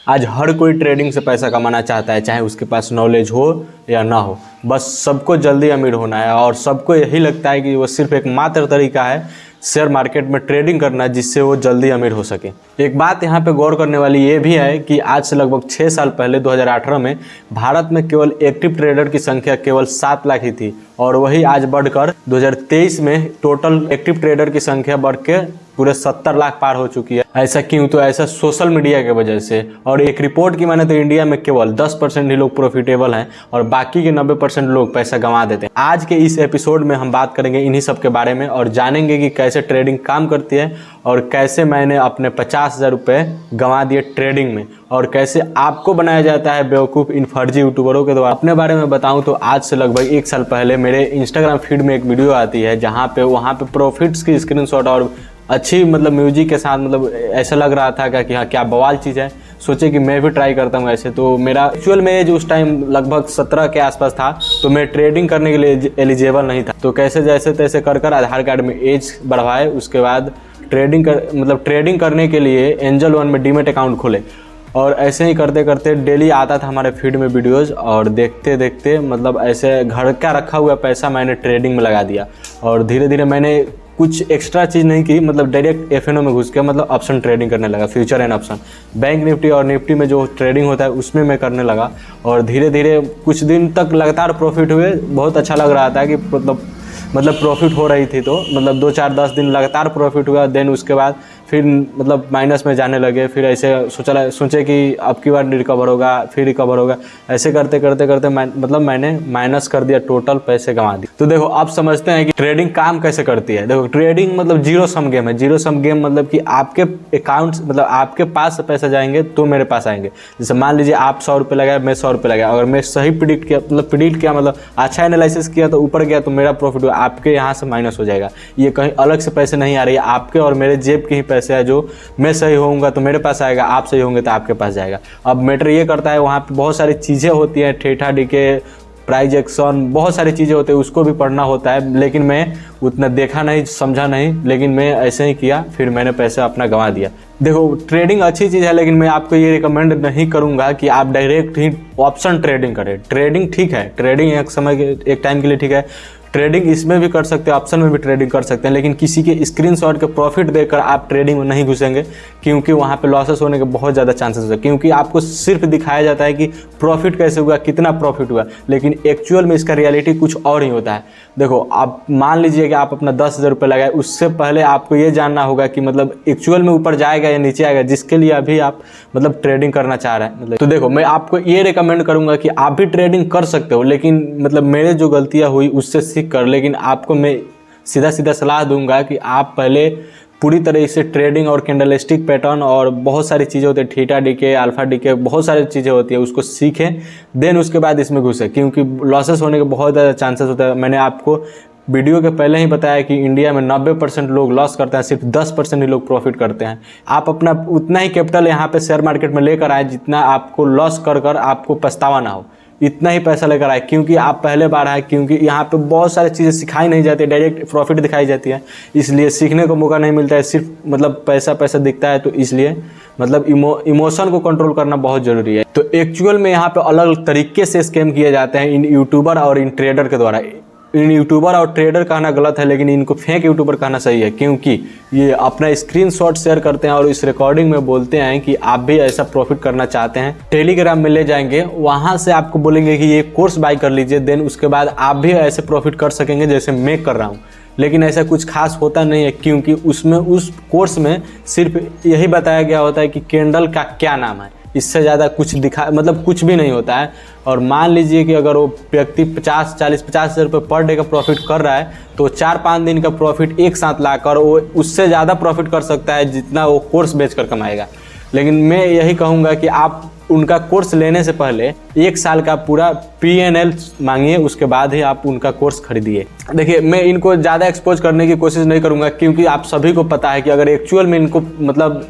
आज हर कोई ट्रेडिंग से पैसा कमाना चाहता है, चाहे उसके पास नॉलेज हो या ना हो। बस सबको जल्दी अमीर होना है और सबको यही लगता है कि वो सिर्फ एक मात्र तरीका है शेयर मार्केट में ट्रेडिंग करना जिससे वो जल्दी अमीर हो सके। एक बात यहाँ पे गौर करने वाली ये भी है कि आज से लगभग 6 साल पहले 2018 में भारत में केवल एक्टिव ट्रेडर की संख्या केवल 7 लाख ही थी और वही आज बढ़कर 2023 में टोटल एक्टिव ट्रेडर की संख्या बढ़ के पूरे 70 लाख पार हो चुकी है। ऐसा क्यों? तो ऐसा सोशल मीडिया की वजह से। और एक रिपोर्ट की माने तो इंडिया में केवल 10% ही लोग प्रॉफिटेबल हैं और बाकी के 90% लोग पैसा गंवा देते हैं। आज के इस एपिसोड में हम बात करेंगे इन्हीं सब के बारे में और जानेंगे कि कैसे ट्रेडिंग काम करती है और कैसे मैंने अपने 50,000 रुपये गंवा दिए ट्रेडिंग में और कैसे आपको बनाया जाता है बेवकूफ़ इन फर्जी यूट्यूबरों के द्वारा। अपने बारे में बताऊं तो आज से लगभग 1 साल पहले मेरे इंस्टाग्राम फीड में एक वीडियो आती है जहां पे वहां पे प्रॉफिट्स की स्क्रीनशॉट और अच्छी म्यूजिक के साथ ऐसा लग रहा था कि हाँ क्या बवाल चीज़ है। सोचे कि मैं भी ट्राई करता हूँ ऐसे। तो मेरा एक्चुअल में एज उस टाइम लगभग 17 के आसपास था, तो मैं ट्रेडिंग करने के लिए एलिजिबल नहीं था। तो कैसे जैसे तैसे कर आधार कार्ड में एज बढ़वाए, उसके बाद ट्रेडिंग करने के लिए एंजल वन में डीमेट अकाउंट खोले और ऐसे ही करते करते डेली आता था हमारे फीड में वीडियोस और देखते देखते ऐसे घर का रखा हुआ पैसा मैंने ट्रेडिंग में लगा दिया और धीरे धीरे मैंने कुछ एक्स्ट्रा चीज़ नहीं की, डायरेक्ट एफएनओ में घुस के ऑप्शन ट्रेडिंग करने लगा, future and option. Bank Nifty और निफ्टी में जो ट्रेडिंग होता है उसमें मैं करने लगा और धीरे धीरे कुछ दिन तक लगातार प्रॉफिट हुए। बहुत अच्छा लग रहा था कि प्रॉफिट हो रही थी। तो 2 4 10 दिन लगातार प्रॉफिट हुआ। देन उसके बाद फिर माइनस में जाने लगे। फिर ऐसे सोचे कि अब की बार रिकवर होगा, फिर रिकवर होगा। ऐसे करते करते मैंने माइनस कर दिया, टोटल पैसे गंवा दिए। तो देखो आप समझते हैं कि ट्रेडिंग काम कैसे करती है। देखो ट्रेडिंग जीरो सम गेम है। जीरो सम गेम कि आपके अकाउंट्स आपके पास पैसा जाएंगे तो मेरे पास आएंगे। जैसे मान लीजिए आप 100 रुपये लगाए, मैं 100 रुपये लगाया। अगर मैं सही प्रिडिक्ट किया अच्छा एनालिसिस किया तो ऊपर गया तो मेरा प्रॉफिट हुआ, आपके यहाँ से माइनस हो जाएगा। ये कहीं अलग से पैसे नहीं आ रही है, आपके और मेरे जेब के ही पैसे है। जो मैं सही होऊंगा तो मेरे पास आएगा, आप सही होंगे तो आपके पास जाएगा। अब मैटर ये करता है वहाँ पे बहुत सारी चीज़ें होती हैं, थीटा डीके, प्राइस एक्शन, बहुत सारी चीज़ें होती है, उसको भी पढ़ना होता है। लेकिन मैं उतना देखा नहीं, समझा नहीं, लेकिन मैं ऐसे ही किया, फिर मैंने पैसा अपना गंवा दिया। देखो ट्रेडिंग अच्छी चीज़ है, लेकिन मैं आपको ये रिकमेंड नहीं करूँगा कि आप डायरेक्ट ही ऑप्शन ट्रेडिंग करें। ट्रेडिंग ठीक है, ट्रेडिंग एक टाइम के लिए ठीक है, ट्रेडिंग इसमें भी कर सकते हैं, ऑप्शन में भी ट्रेडिंग कर सकते हैं, लेकिन किसी के स्क्रीनशॉट के प्रॉफिट देखकर आप ट्रेडिंग में नहीं घुसेंगे क्योंकि वहाँ पे लॉसेस होने के बहुत ज़्यादा चांसेस होते हैं। क्योंकि आपको सिर्फ दिखाया जाता है कि प्रॉफिट कैसे हुआ, कितना प्रॉफिट हुआ, लेकिन एक्चुअल में इसका रियलिटी कुछ और ही होता है। देखो आप मान लीजिए कि आप अपना 10,000 रुपये लगाए, उससे पहले आपको ये जानना होगा कि एक्चुअल में ऊपर जाएगा या नीचे आएगा, जिसके लिए अभी आप ट्रेडिंग करना चाह रहे हैं। तो देखो मैं आपको ये रिकमेंड करूँगा कि आप भी ट्रेडिंग कर सकते हो, लेकिन मेरे जो गलतियाँ हुई उससे सीख कर। लेकिन आपको मैं सीधा सलाह दूंगा कि आप पहले पूरी तरह से ट्रेडिंग और कैंडलस्टिक पैटर्न और बहुत सारी चीज़ें होती है, थीटा डीके, अल्फा डीके, बहुत सारी चीज़ें होती है, उसको सीखें। देन उसके बाद इसमें घुसे, क्योंकि लॉसेस होने के बहुत ज़्यादा चांसेस होता है। मैंने आपको वीडियो के पहले ही बताया कि इंडिया में 90% लोग लॉस करते हैं, सिर्फ 10% ही लोग प्रॉफिट करते हैं। आप अपना उतना ही कैपिटल यहाँ पे शेयर मार्केट में लेकर आए जितना आपको लॉस कर आपको पछतावा ना हो, इतना ही पैसा लेकर आए, क्योंकि आप पहले बार आए। क्योंकि यहाँ पे बहुत सारी चीज़ें सिखाई नहीं जाती, डायरेक्ट प्रॉफिट दिखाई जाती है, इसलिए सीखने को मौका नहीं मिलता है। सिर्फ पैसा दिखता है, तो इसलिए इमोशन को कंट्रोल करना बहुत ज़रूरी है। तो एक्चुअल में यहाँ पे अलग तरीके से स्कैम किए जाते हैं इन यूट्यूबर और इन ट्रेडर के द्वारा। इन यूट्यूबर और ट्रेडर कहना गलत है, लेकिन इनको फेक यूट्यूबर कहना सही है, क्योंकि ये अपना स्क्रीनशॉट शेयर करते हैं और इस रिकॉर्डिंग में बोलते हैं कि आप भी ऐसा प्रॉफिट करना चाहते हैं। टेलीग्राम में ले जाएंगे, वहाँ से आपको बोलेंगे कि ये कोर्स बाय कर लीजिए, देन उसके बाद आप भी ऐसे प्रॉफिट कर सकेंगे जैसे मैं कर रहा हूँ। लेकिन ऐसा कुछ खास होता नहीं है, क्योंकि उस कोर्स में सिर्फ यही बताया गया होता है कि कैंडल का क्या नाम है, इससे ज़्यादा कुछ कुछ भी नहीं होता है। और मान लीजिए कि अगर वो व्यक्ति 50 हज़ार रुपये पर डे का प्रॉफिट कर रहा है, तो 4-5 दिन का प्रॉफिट एक साथ लाकर वो उससे ज़्यादा प्रॉफिट कर सकता है जितना वो कोर्स बेचकर कमाएगा। लेकिन मैं यही कहूँगा कि आप उनका कोर्स लेने से पहले 1 साल का पूरा PNL मांगिए, उसके बाद ही आप उनका कोर्स खरीदिए। देखिए, मैं इनको ज़्यादा एक्सपोज करने की कोशिश नहीं करूँगा, क्योंकि आप सभी को पता है कि अगर एक्चुअल में इनको मतलब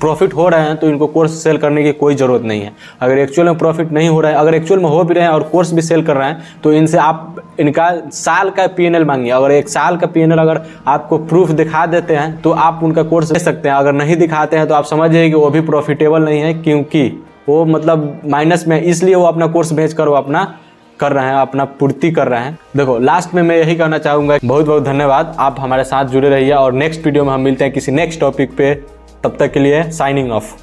प्रॉफिट हो रहे हैं तो इनको कोर्स सेल करने की कोई ज़रूरत नहीं है। अगर एक्चुअल में प्रॉफिट नहीं हो रहा है, अगर एक्चुअल में हो भी रहे हैं और कोर्स भी सेल कर रहे हैं, तो इनसे आप इनका साल का PNL मांगिए। अगर 1 साल का PNL अगर आपको प्रूफ दिखा देते हैं तो आप उनका कोर्स ले सकते हैं। अगर नहीं दिखाते हैं तो आप समझिए कि वो भी प्रॉफिटेबल नहीं है, क्योंकि वो मतलब माइनस में, इसलिए वो अपना कोर्स बेचकर वो अपना कर रहे हैं, अपना पूर्ति कर रहे हैं। देखो, लास्ट में मैं यही कहना चाहूँगा, बहुत बहुत धन्यवाद, आप हमारे साथ जुड़े रहिए और नेक्स्ट वीडियो में हम मिलते हैं किसी नेक्स्ट टॉपिक पे। तब तक के लिए साइनिंग ऑफ।